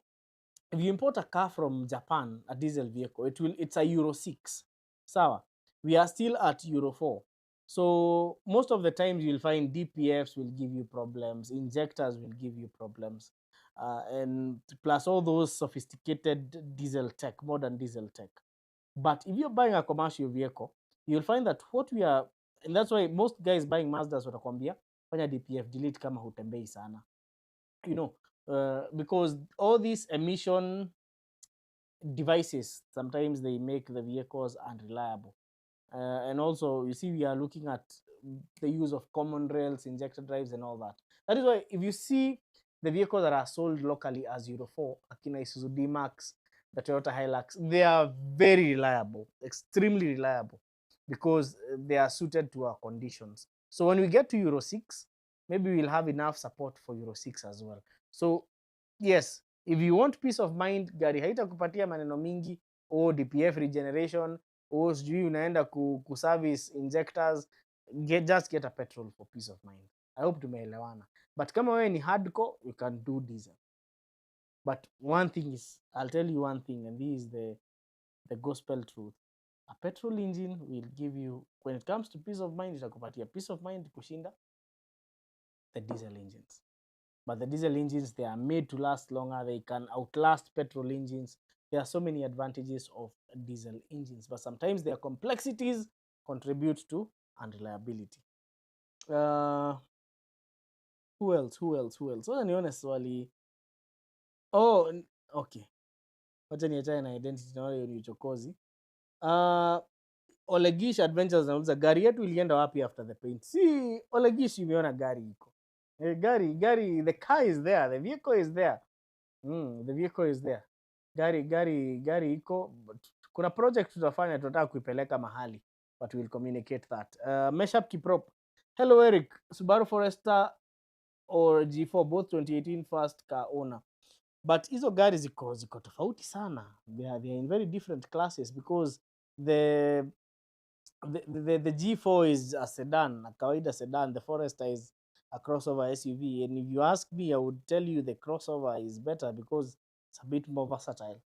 If you import a car from Japan, a diesel vehicle, it's a Euro 6. Sawa. We are still at Euro 4. So most of the times you'll find DPFs will give you problems, injectors will give you problems, and plus all those sophisticated diesel tech, modern diesel tech. But if you're buying a commercial vehicle, you'll find that and that's why most guys buying Mazdas watakwambia fanya DPF delete kama hutembei sana. Because all these emission devices, sometimes they make the vehicles unreliable. And also, you see, we are looking at the use of common rails, injector drives, and all that. That is why if you see the vehicles that are sold locally as Euro 4, Akina Isuzu D-Max, the Toyota Hilux, they are very reliable, extremely reliable, because they are suited to our conditions. So when we get to Euro 6, maybe we'll have enough support for Euro 6 as well. So yes, if you want peace of mind, gari haitakupatia maneno mingi, DPF regeneration, sijui unaenda kuservice injectors, just get a petrol for peace of mind. I hope tumeelewana. But kama wewe ni hardcore, you can do diesel. But one thing is, I'll tell you one thing, and this is the gospel truth. A petrol engine will give you, when it comes to peace of mind, itakupatia peace of mind kushinda the diesel engines. But the diesel engines, they are made to last longer. They can outlast petrol engines there are so many advantages of diesel engines, but sometimes their complexities contribute to unreliability. Uh, who else? Who else? Who else? Wacha nione swali. Oh, okay. Wacha niachane na identity, naona hiyo ni uchokozi. Olegish Adventures nauliza gari yetu ilienda wapi after the paint? Si Olegish, imeona gari iko. Gari, the car is there, the vehicle is there. The vehicle is there. Gari iko. Kuna project tutafanya, tunataka kuipeleka mahali, but we'll communicate that. Meshup Kiprop. Hello Eric, Subaru Forester or G4, both 2018 first car owner. But hizo gari ziko tofauti sana. They are in very different classes because the G4 is a sedan, a kawaida sedan. The Forester is a crossover SUV, and if you ask me, I would tell you the crossover is better because it's a bit more versatile.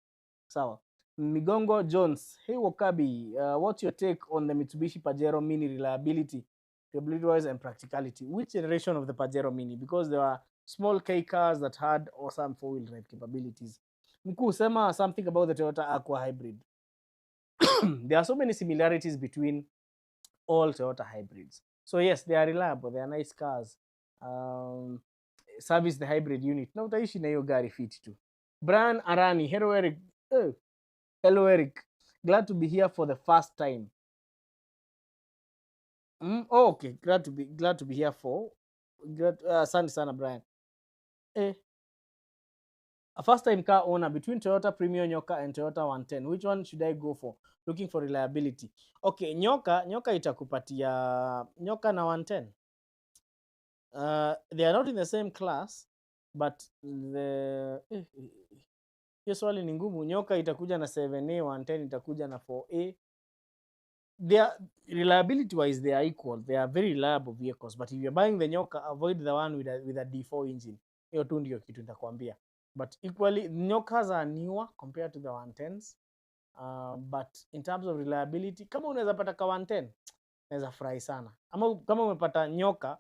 Sawa. Migongo Jones, hey Wakabi, what's your take on the Mitsubishi Pajero Mini reliability, wise and practicality? Which generation of the Pajero Mini? Because there are small K cars that had awesome four-wheel drive capabilities. Mkuu, sema something about the Toyota Aqua Hybrid. There are so many similarities between all Toyota hybrids. So yes, they are reliable, they are nice cars. Service the hybrid unit. Na utaishi na hiyo gari fit tu. Brian Arani, hello Eric. Hello Eric. Glad to be here for the first time. Okay, glad to be here for. Asante sana Brian. A first time car owner, between Toyota Premio Nyoka and Toyota 110, which one should I go for? Looking for reliability. Okay, Nyoka itakupatia Nyoka na 110. They are not in the same class, but hiyo swali ni ngumu. Nyoka itakuja na 7A, 110 itakuja na 4A. They are, reliability wise, they are equal. They are very reliable vehicles, but if you're buying the Nyoka, avoid the one with a D4 engine. Hiyo tu ndio kitu nitakwambia. But equally, Nyokas are newer compared to the 110s. But in terms of reliability, kama unaweza pata ka 110, naweza furahi sana. Ama kama umepata Nyoka,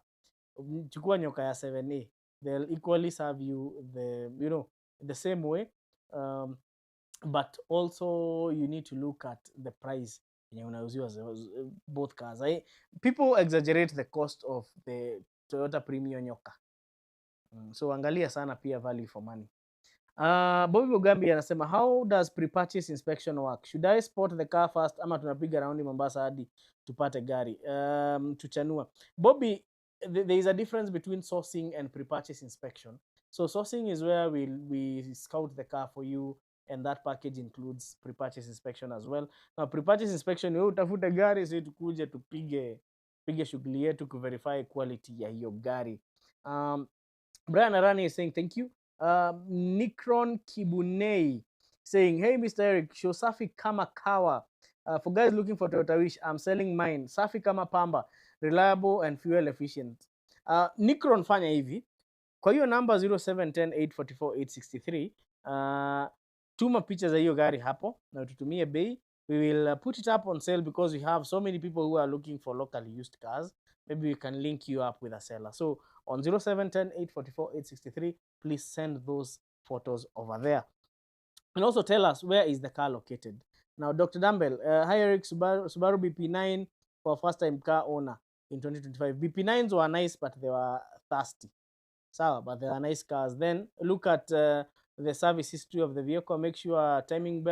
chukua Nyoka ya 7A. They'll equally serve you the same way. But also you need to look at the price yenye unauziwa both cars. People exaggerate the cost of the Toyota Premio Nyoka. So angalia sana pia value for money. Bobby Mugambi anasema, how does pre-purchase inspection work? Should I spot the car first ama tunapiga raundi Mombasa hadi tupate gari? Tuchanua. Bobby, there is a difference between sourcing and pre-purchase inspection. So sourcing is where we scout the car for you, and that package includes pre-purchase inspection as well. Now pre-purchase inspection, wewe utafute gari, sisi tukuje tupige shughuli yetu ku verify quality ya hiyo gari. Brian Arani is saying thank you. Nikron Kibunei saying, hey Mr. Eric, show safi kama kawa. For guys looking for Toyota Wish, I'm selling mine. Safi kama pamba, reliable and fuel efficient. Nikron, fanya hivi. Kwa hiyo number 0710-844-863, tuma picha za hiyo gari hapo na tutumie bei. We will put it up on sale because we have so many people who are looking for locally used cars. Maybe we can link you up with a seller. So on 0710-844-863, please send those photos over there. And also tell us, where is the car located? Now, Dr. Dumbbell, hi Eric, Subaru BP9 for first time car owner in 2025. BP9s were nice, but they were thirsty. Sawa, but they are nice cars. Then look at the service history of the vehicle. Make sure timing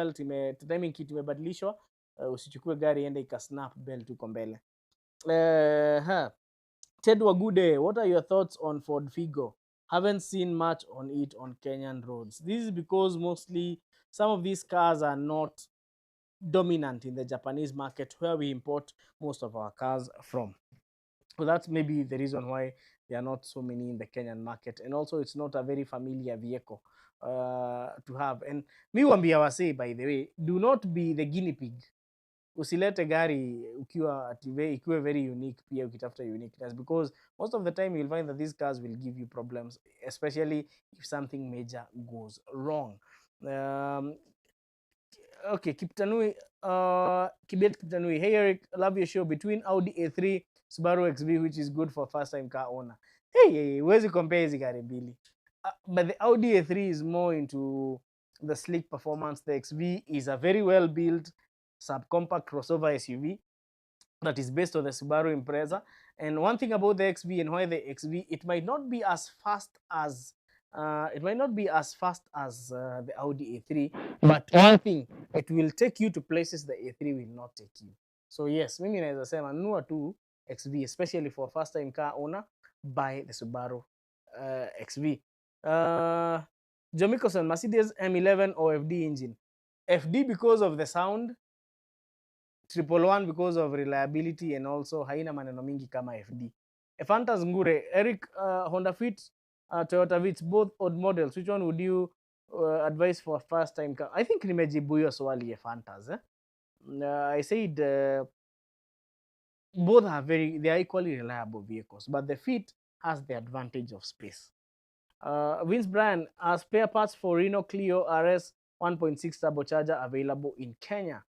kit imebadilishwa. Usichukue gari ende ikasnap belt uko mbele. Ted Wagude, what are your thoughts on Ford Figo? Haven't seen much on it on Kenyan roads. This is because mostly some of these cars are not dominant in the Japanese market, where we import most of our cars from. So that's maybe the reason why there are not so many in the Kenyan market. And also it's not a very familiar vehicle to have. And mi wambia wase, by the way, do not be the guinea pig. Usilete gari ukiwa ikiwa very unique pia ukitafuta uniqueness, because most of the time you'll find that these cars will give you problems, especially if something major goes wrong. Okay, Kiptanui, Kibet Kiptanui, hey Eric, love your show. Between Audi A3, Subaru XV, which is good for first time car owner? Hey, huwezi compare hizi gari mbili. But the Audi A3 is more into the sleek performance. The XV is a very well built subcompact crossover SUV that is based on the Subaru Impreza. And one thing about the XV and why the XV, it might not be as fast as the Audi A3, but one thing, it will take you to places the A3 will not take you. So yes, mimi naweza sema nunua tu XV, especially for first time car owner, buy the Subaru XV. Jomikoson, Mercedes M11 or FD engine. FD because of the sound, 111 because of reliability, and also haina maneno mingi kama FD. Fantas Ngure, Eric, Honda Fit, Toyota Vitz, both odd models. Which one would you advise for first time car? I think nimejibu hiyo swali ya Fantas. I said both are they are equally reliable vehicles, but the Fit has the advantage of space. Vince Bryan, spare parts for Renault Clio RS 1.6 turbocharger available in Kenya?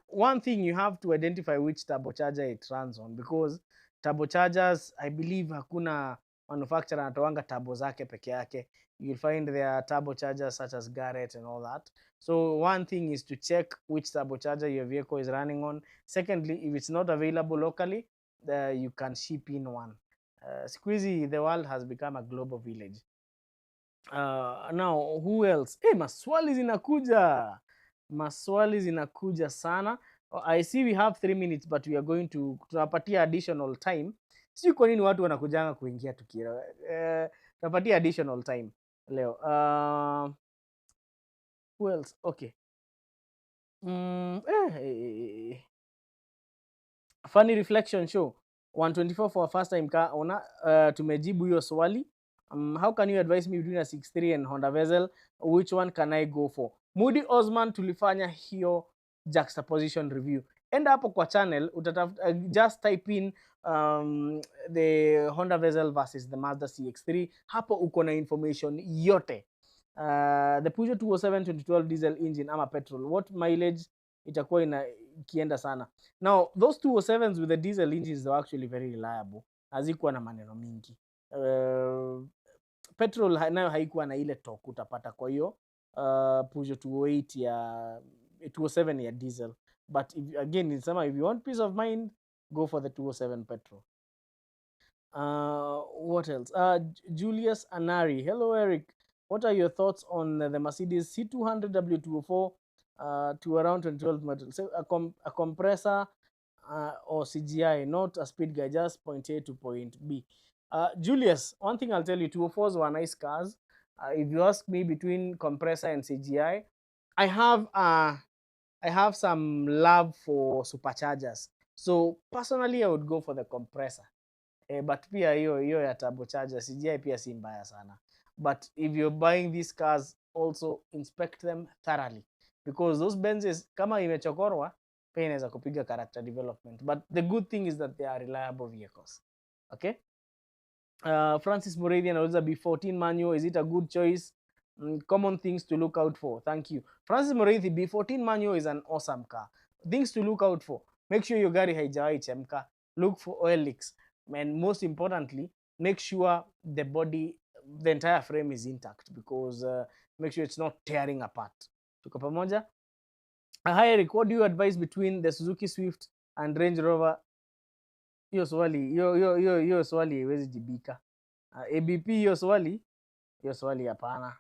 One thing, you have to identify which turbocharger it runs on, because turbochargers, I believe hakuna manufacturer anatoanga turbo zake peke yake. You'll find there are turbochargers such as Garrett and all that. So one thing is to check which turbocharger your vehicle is running on. Secondly, if it's not available locally, you can ship in one. Siku the world has become a global village. Now who else? Maswali zinakuja sana. I see we have 3 minutes, but we are going to tunapatia additional time. Sijui kwa nini watu wanakujanga kuingia tukira. Tunapatia additional time leo. Who else? Okay. Funny reflection show 124 for a first time car owner. Tumejibu hiyo swali. How can you advise me between a 63 and Honda Vezel? Which one can I go for? Moody Osman tulifanya hiyo juxtaposition review. Enda hapo kwa channel, just type in the Honda Vezel versus the Mazda CX-3. Hapo uko na information yote. The Peugeot 207 2012 diesel engine ama petrol, what mileage itakuwa ikienda sana? Now those 207s with the diesel engines are actually very reliable, hazikuwa na maneno mingi. Petrol nayo haikuwa na ile torque utapata kwa hiyo Peugeot 208 ya 207 ya diesel. But if you want peace of mind, go for the 207 petrol. What else? Julius Anari, hello Eric, what are your thoughts on the Mercedes C200 W204 to around 2012 model? So a compressor or CGI, not a speed guide, just point A to point B. Julius, one thing I'll tell you, 204s were nice cars. If you ask me between compressor and CGI, I have some love for superchargers. So personally, I would go for the compressor. But pia hiyo ya turbocharger CGI pia si mbaya sana. But if you're buying these cars, also inspect them thoroughly, because those Benzes kama imechokorwa pia inaweza kupiga character development. But the good thing is that they are reliable vehicles. Okay. Francis Moravian anauliza B14 manual, is it a good choice? Common things to look out for. Thank you Francis Morathi. B14 manual is an awesome car. Things to look out for: make sure your gari haijawahi chemka, look for oil leaks, and most importantly, make sure the entire frame is intact, because make sure it's not tearing apart. Tuko pamoja? Hi Eric, what do you advise between the Suzuki Swift and Range Rover? Hiyo swali haiwezi jibika. ABP hiyo swali hapana.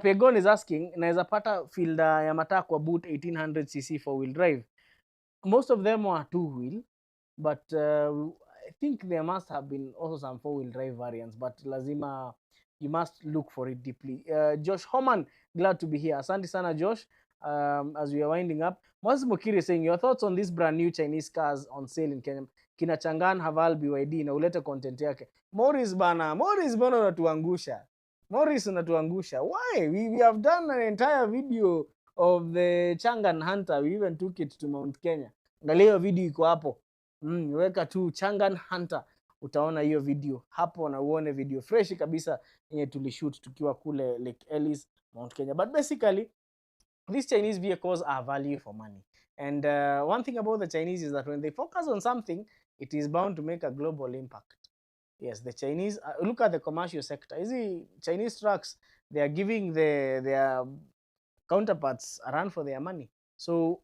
Pegon is asking, naweza pata Fielder ya mataa kwa boot 1800cc 4-wheel drive? Most of them are 2-wheel, but I think there must have been also some 4-wheel drive variants, but lazima, you must look for it deeply. Josh Homan, glad to be here. Asante sana Josh. As we are winding up, Moses Mokiri saying, your thoughts on these brand new Chinese cars on sale in Kenya? Kina Changan, Haval, BYD na ulete content yake. Morris bana unatuangusha. Why? We have done an entire video of the Changan Hunter. We even took it to Mount Kenya. Angalia video iko hapo. Weka tu Changan Hunter, utaona hiyo video hapo na uone video fresh kabisa yenye tulishoot tukiwa kule Lake Ellis, Mount Kenya. But basically, these Chinese vehicles are value for money. And one thing about the Chinese is that when they focus on something, it is bound to make a global impact. Yes, the Chinese, look at the commercial sector. Easy Chinese trucks, they are giving their counterparts a run for their money. So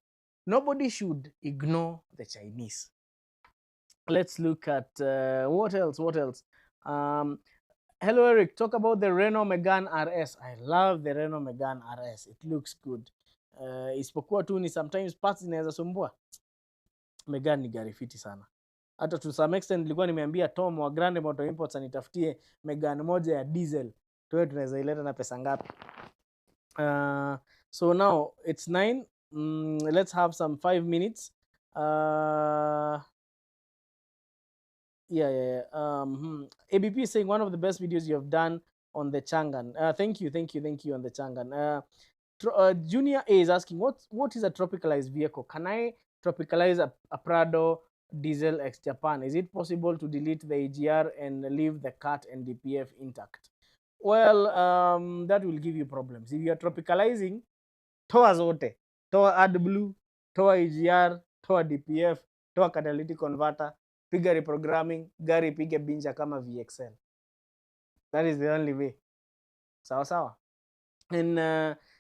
nobody should ignore the Chinese. Let's look at what else. Hello Eric, talk about the Renault Megane RS. I love the Renault Megane RS, it looks good. Isipokuwa tu ni sometimes parts zinaweza sumbua. Megane ni gari fiti sana. Hata to some extent nilikuwa nimeambia Tom wa Grande Motor Imports anitafutie Megane moja ya diesel. Tuwe tunaweza ileta na pesa ngapi? So now it's 9. Let's have some 5 minutes. ABP is saying one of the best videos you have done on the Changan. Thank you on the Changan. Junior A is asking, what is a tropicalized vehicle? Can I tropicalize a Prado diesel ex Japan? Is it possible to delete the AGR and leave the CAT and DPF intact? Well, that will give you problems. If you are tropicalizing, toa zote, toa AdBlue, toa AGR, toa DPF, toa catalytic converter, piga reprogramming, gari pige binja kama VXL. That is the only way. Sawa sawa. And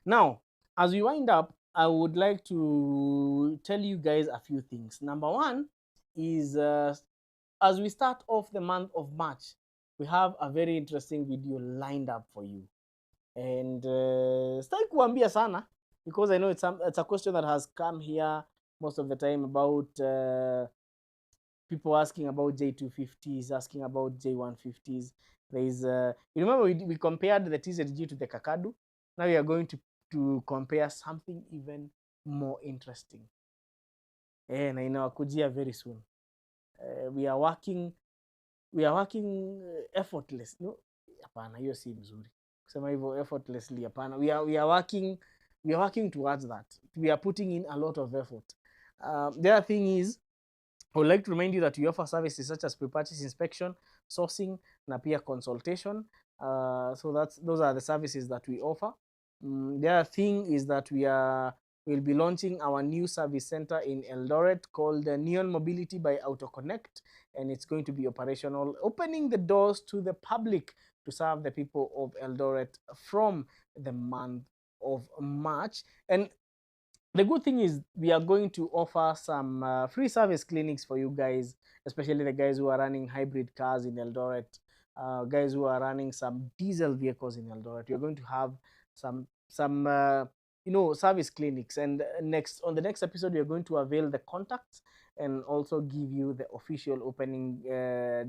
now, as we wind up, I would like to tell you guys a few things. Number one is, as we start off the month of March, we have a very interesting video lined up for you. And sitaki kuambia sana, because I know it's a question that has come here most of the time about people asking about J250s, asking about J150s. There is, you remember we compared the TZG to the Kakadu. Now we are going to compare something even more interesting. Na inawakujia very soon. We are working effortless. No, hapana, hiyo si mzuri. Kusema hivyo effortlessly, hapana. We are working towards that. We are putting in a lot of effort. The other thing is, I would like to remind you that we offer services such as pre-purchase inspection, sourcing, na pia consultation. So those are the services that we offer. The other thing is that we'll be launching our new service center in Eldoret called Neon Mobility by Konnekt, and it's going to be operational, opening the doors to the public to serve the people of Eldoret from the month of March. And the good thing is we are going to offer some free service clinics for you guys, especially the guys who are running hybrid cars in Eldoret, guys who are running some diesel vehicles in Eldoret. We're going to have some service clinics, and on the next episode we are going to avail the contacts and also give you the official opening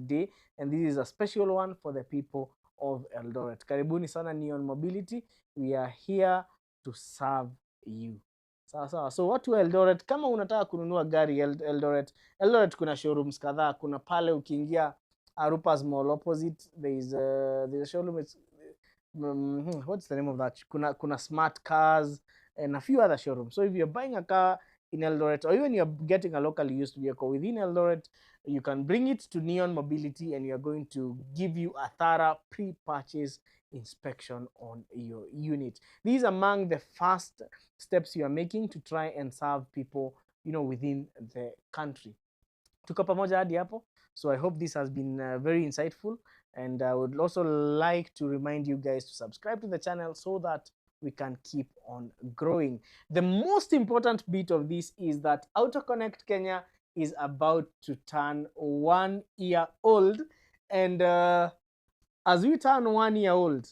day, and this is a special one for the people of Eldoret. Karibuni sana Neon Mobility, we are here to serve you. Sawa. So watu wa Eldoret, kama unataka kununua gari Eldoret kuna showrooms kadhaa. Kuna pale ukiingia Arupa's Mall opposite, there's a showroom. It's what's the name of that? Kuna Smart Cars and a few other showrooms. So if you're buying a car in Eldoret, or even you're getting a locally used vehicle within Eldoret, you can bring it to Neon Mobility and you're going to give you a thorough pre-purchase inspection on your unit. These are among the first steps you are making to try and serve people, within the country. Tuko pamoja hadi hapo. So I hope this has been very insightful, and I would also like to remind you guys to subscribe to the channel so that we can keep on growing. The most important bit of this is that Konnekt Kenya is about to turn 1 year old, and as we turn 1 year old,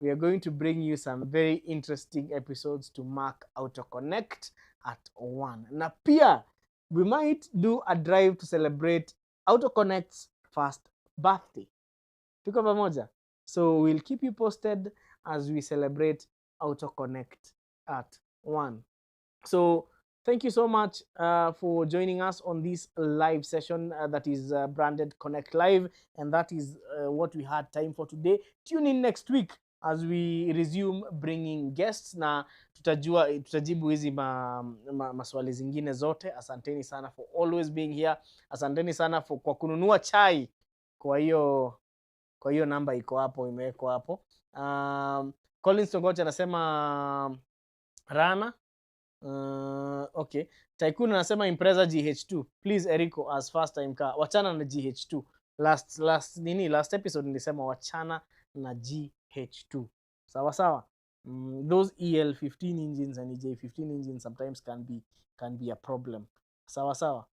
we are going to bring you some very interesting episodes to mark Konnekt at 1. Na pia we might do a drive to celebrate Konnekt's first birthday. Tuko pamoja? So we'll keep you posted as we celebrate Konnekt at 1. So thank you so much for joining us on this live session that is branded Konnekt Live, and that is what we had time for today. Tune in next week as we resume bringing guests, na tutajibu hizi maswali zingine zote. Asanteni sana for always being here. Asanteni sana kwa kununua chai. Kwa hiyo namba iko hapo, imewekwa hapo. Collins Tongocha anasema Rana. Okay. Tycoon anasema Impreza GH2. Please Eriko, as first time car. Wachana na GH2. last episode nilisema wachana na GH2. Sawa sawa. Those EL15 engines and EJ15 engines sometimes can be a problem. Sawa sawa.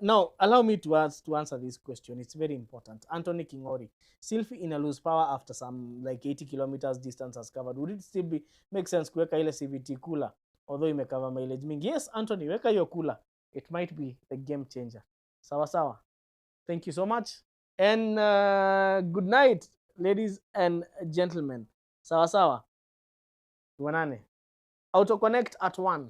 Now allow me to answer this question. It's very important. Anthony Kingori, Sylphy ina lose power after some like 80 kilometers distance has covered. Would it still make sense kuweka ile CVT cooler although imecover mileage mingi? Yes, Anthony, weka hiyo cooler. It might be the game changer. Sawa sawa. Thank you so much. And good night, ladies and gentlemen. Sawa sawa. Tuonane. Auto connect at 1.